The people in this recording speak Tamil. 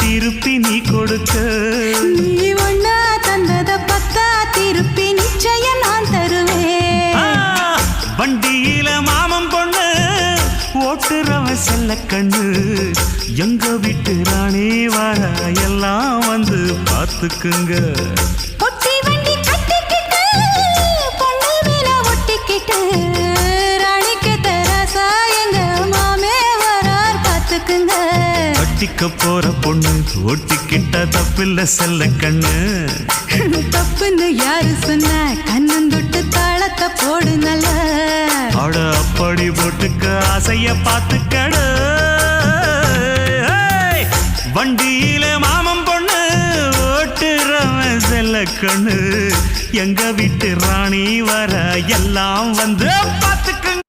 திருப்பி நீ கொடுக்க. நீ ஒண்ணா தந்தத பத்தா திருப்பி நிச்சயம் நான் தருவேன். வண்டியில மாமன் பொண்ணு ஓட்டுறவன் செல்ல கண்ணு, எங்க வீட்டு ராணி வர எல்லாம் வந்து பார்த்துக்குங்க. பொட்டி வண்டி கட்டிக்கிட்டு பொண்ணு மேல ஒட்டிக்கிட்டு ராணிக்கு தராசா எங்க மாமே வரார் பார்த்துக்குங்க. கட்டிக்க போற பொண்ணு ஒட்டிக்கிட்ட தப்பில்ல செல்ல கண்ணு. தப்புன்னு யாரு சொன்ன கண்ணந்தொட்டு தாளத்தை போடு நல்ல. அட அப்படி போட்டுக்க ஆசைய பார்த்துக்கடு. வண்டியில மாமன் பொண்ணு ஓட்டுறவன் செல்ல கண்ணு, எங்க வீட்டு ராணி வர எல்லாம் வந்து பார்த்துக்குங்க.